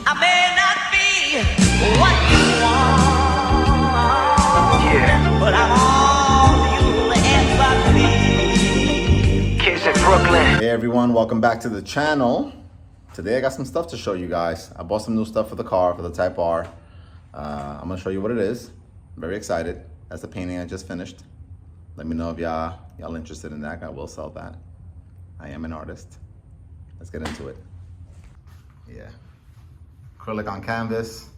I may not be what you want, yeah, but I'm all you'll ever be. Kids in Brooklyn. Hey everyone, welcome back to the channel. Today I got some stuff to show you guys. I bought some new stuff for the car, for the Type R. I'm gonna show you what it is. I'm very excited. That's the painting I just finished. Let me know if y'all interested in that. I will sell that. I am an artist. Let's get into it. Yeah. Acrylic on canvas.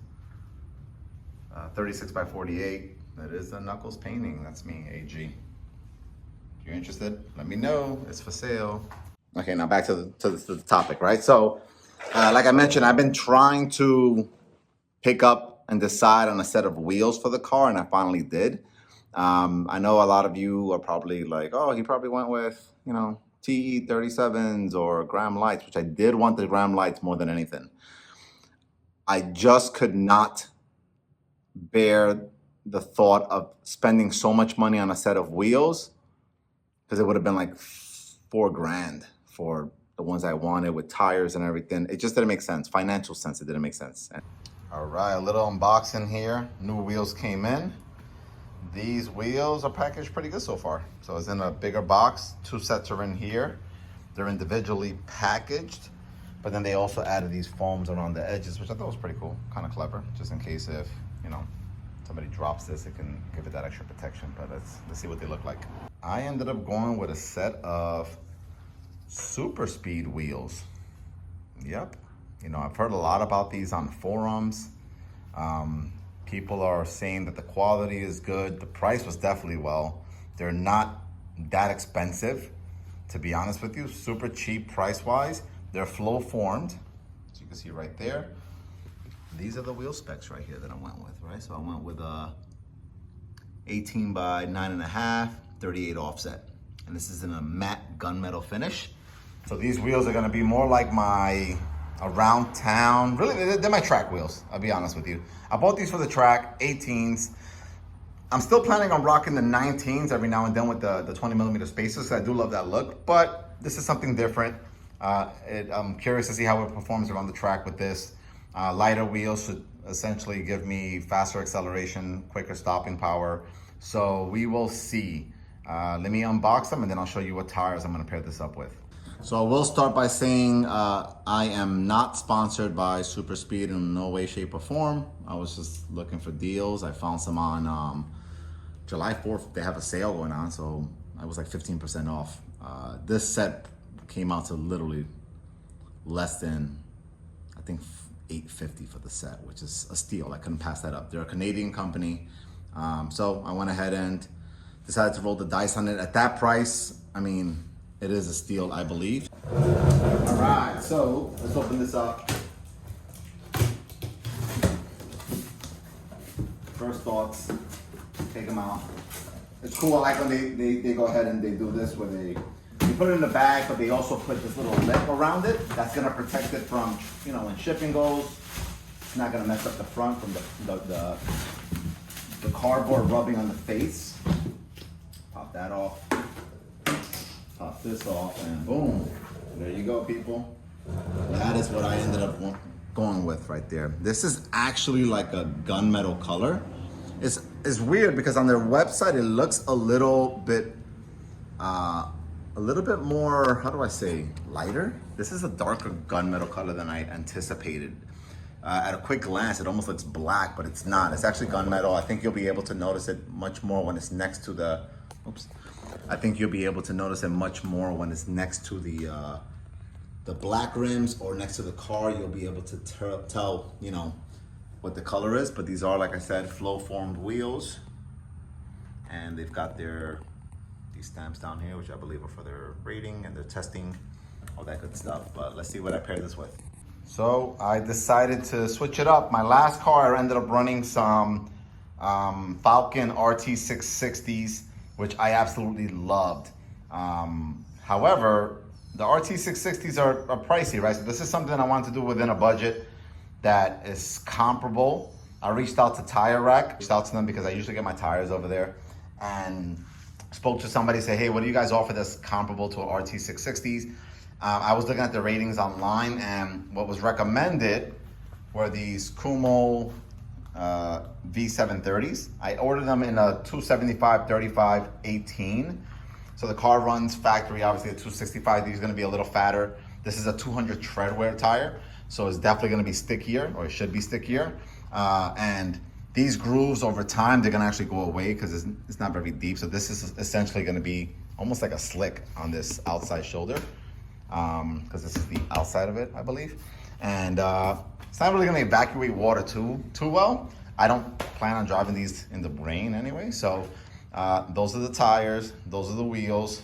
36 by 48. That is a Knuckles painting. That's me, AG. If you're interested, let me know. It's for sale. Okay, now back to the topic, right? So, like I mentioned, I've been trying to pick up and decide on a set of wheels for the car, and I finally did. I know a lot of you are probably like, oh, he probably went with, you know, TE 37s or Graham lights, which I did want the Graham lights more than anything. I just could not bear the thought of spending so much money on a set of wheels, because it would have been like $4 grand for the ones I wanted with tires and everything. It just didn't make sense. Financial sense, it didn't make sense. All right, a little unboxing here. New wheels came in. These wheels are packaged pretty good so far. So it's in a bigger box. 2 sets are in here. They're individually packaged, but then they also added these foams around the edges, which I thought was pretty cool, kind of clever, just in case if, you know, somebody drops this, it can give it that extra protection. But let's see what they look like. I ended up going with a set of SuperSpeed wheels. Yep. You know, I've heard a lot about these on forums. People are saying that the quality is good. The price was definitely well. They're not that expensive, to be honest with you. Super cheap price-wise. They're flow formed, as you can see right there. These are the wheel specs right here that I went with, right? So I went with a 18 by 9.5, 38 offset. And this is in a matte gunmetal finish. So these wheels are gonna be more like my around town. Really, they're my track wheels, I'll be honest with you. I bought these for the track, 18s. I'm still planning on rocking the 19s every now and then with the 20mm spacers. I do love that look, but this is something different. I'm curious to see how it performs around the track with this. Lighter wheels should essentially give me faster acceleration, quicker stopping power. So we will see. Let me unbox them and then I'll show you what tires I'm gonna pair this up with. So I will start by saying I am not sponsored by SuperSpeed in no way, shape, or form. I was just looking for deals. I found some on July 4th. They have a sale going on, so I was like 15% off. This set came out to literally less than, I think, $850 for the set, which is a steal. I couldn't pass that up. They're a Canadian company. So I went ahead and decided to roll the dice on it. At that price, I mean, it is a steal, I believe. All right, so let's open this up. First thoughts, take them out. It's cool, I like when they go ahead and they do this where they put it in the bag, but they also put this little lip around it. That's gonna protect it from, you know, when shipping goes. It's not gonna mess up the front from the cardboard rubbing on the face. Pop that off. Pop this off and boom, there you go, people. That is what I ended up going with right there. This is actually like a gunmetal color. It's weird because on their website it looks a little bit more, how do I say, lighter. This is a darker gunmetal color than I anticipated. At a quick glance, it almost looks black, but it's not. It's actually gunmetal. I think you'll be able to notice it much more when it's next to the, I think you'll be able to notice it much more when it's next to the black rims or next to the car. You'll be able to tell, you know, what the color is. But these are, like I said, flow formed wheels, and they've got these stamps down here, which I believe are for their rating and their testing, all that good stuff. But let's see what I pair this with. So I decided to switch it up. My last car, I ended up running some Falken RT660s, which I absolutely loved. However, the RT660s are pricey, right? So this is something I want to do within a budget that is comparable. I reached out to Tire Rack, reached out to them because I usually get my tires over there, and spoke to somebody, say, hey, what do you guys offer that's comparable to RT660s? I was looking at the ratings online, and what was recommended were these Kumho V730s. I ordered them in a 275, 35, 18. So the car runs factory, obviously a 265. These are gonna be a little fatter. This is a 200 tread wear tire. So it's definitely gonna be stickier, or it should be stickier. And these grooves over time, they're gonna actually go away because it's not very deep. So this is essentially gonna be almost like a slick on this outside shoulder, because this is the outside of it, I believe. And it's not really gonna evacuate water too well. I don't plan on driving these in the rain anyway. So those are the tires, those are the wheels.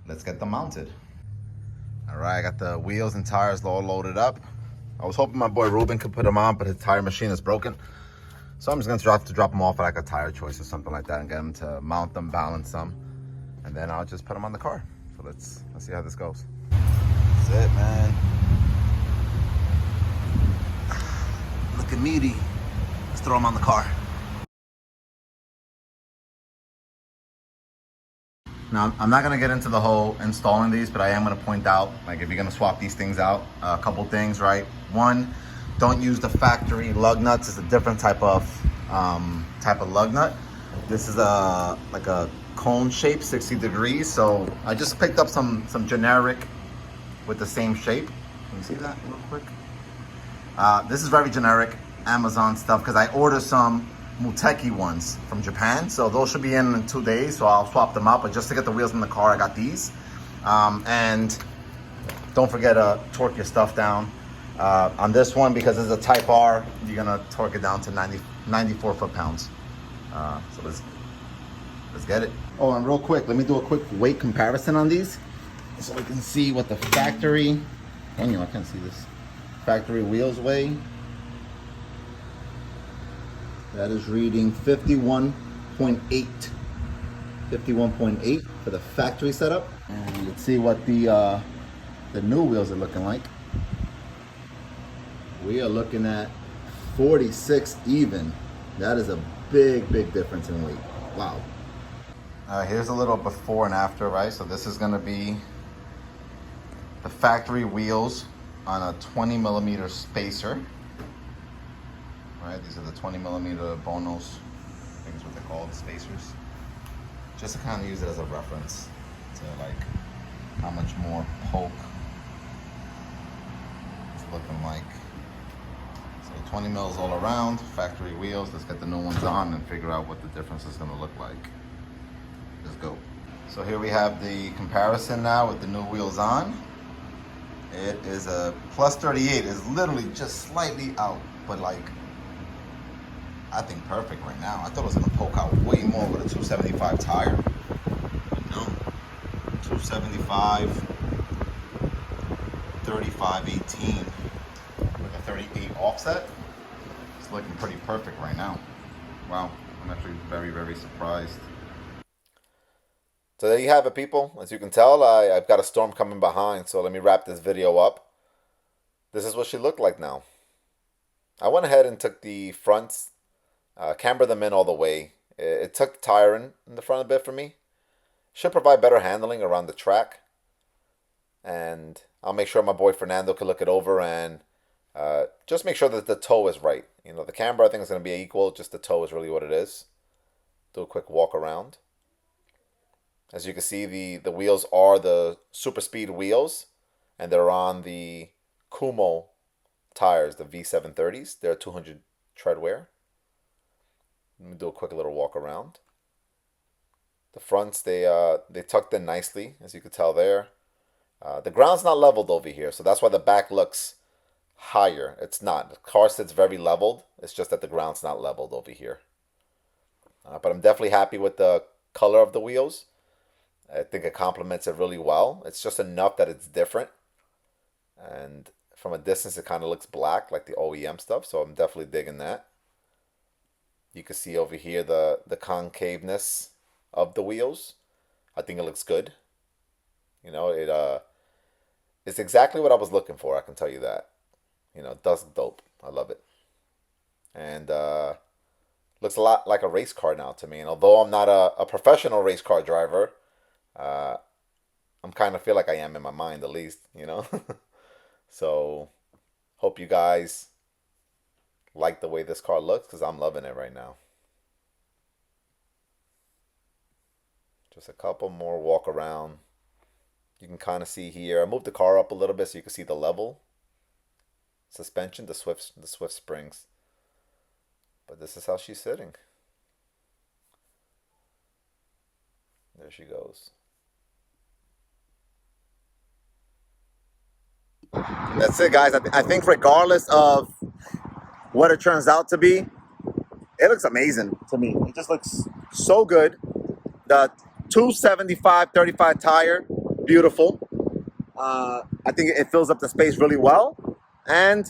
Let's get them mounted. All right, I got the wheels and tires all loaded up. I was hoping my boy Ruben could put them on, but his tire machine is broken. So I'm just gonna have to drop them off at like a Tire Choice or something like that and get them to mount them, balance them, and then I'll just put them on the car. So let's see how this goes. That's it, man. Looking meaty. Let's throw them on the car. Now, I'm not gonna get into the whole installing these, but I am gonna point out, like if you're gonna swap these things out, a couple things, right? One, don't use the factory lug nuts. It's a different type of lug nut. This is like a cone shape, 60 degrees. So I just picked up some generic with the same shape. Can you see that real quick? This is very generic Amazon stuff because I ordered some Muteki ones from Japan. So those should be in 2 days. So I'll swap them out. But just to get the wheels in the car, I got these. And don't forget to torque your stuff down. On this one, because it's a Type R, you're gonna torque it down to 94 foot-pounds. So let's get it. Oh, and real quick, let me do a quick weight comparison on these, so we can see what the factory. Oh, I can't see this. Factory wheels weigh. That is reading 51.8. 51.8 for the factory setup. And let's see what the new wheels are looking like. We are looking at 46 even. That is a big difference in weight. Wow. Here's a little before and after, right? So this is gonna be the factory wheels on a 20 millimeter spacer. Right, these are the 20 millimeter Bonos. I think is what they're called, the spacers. Just to kind of use it as a reference to like how much more poke it's looking like. 20 mils all around, factory wheels. Let's get the new ones on and figure out what the difference is gonna look like. Let's go. So here we have the comparison now with the new wheels on. It is a plus 38, is literally just slightly out, but like, I think perfect right now. I thought it was gonna poke out way more with a 275 tire. But no, 275, 35, 18, with a 38 offset. It's looking pretty perfect right now. Wow, I'm actually very surprised. So there you have it, people. As you can tell, I've got a storm coming behind, so let me wrap this video up. This is what she looked like now. I went ahead and took the fronts, cambered them in all the way. It took tiring in the front a bit for me. Should provide better handling around the track. And I'll make sure my boy Fernando can look it over and just make sure that the toe is right. You know, the camber I think is going to be equal, just the toe is really what it is. Do a quick walk around. As you can see, the wheels are the SuperSpeed wheels, and they're on the Kumho tires, the V730s. They're 200 tread wear. Let me do a quick little walk around. The fronts, they tucked in nicely, as you can tell there. The ground's not leveled over here, so that's why the back looks higher. It's not. The car sits very leveled. It's just that the ground's not leveled over here. But I'm definitely happy with the color of the wheels. I think it complements it really well. It's just enough that it's different. And from a distance, it kind of looks black like the OEM stuff. So I'm definitely digging that. You can see over here the concaveness of the wheels. I think it looks good. You know, it's exactly what I was looking for. I can tell you that. You know, it does dope. I love it. And looks a lot like a race car now to me. And although I'm not a professional race car driver, I'm kind of feel like I am in my mind at least, you know. So hope you guys like the way this car looks because I'm loving it right now. Just a couple more walk around. You can kind of see here. I moved the car up a little bit so you can see the level. Suspension, the Swift springs. But this is how she's sitting. There she goes. That's it, guys. I think regardless of what it turns out to be, it looks amazing to me. It just looks so good. The 275/35 tire, beautiful. I think it fills up the space really well. And,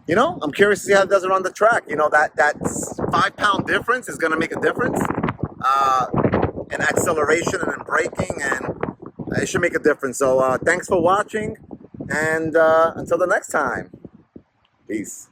you know, I'm curious to see how it does it on the track. You know, that 5-pound difference is going to make a difference in acceleration and in braking, and it should make a difference. So thanks for watching, and until the next time, peace.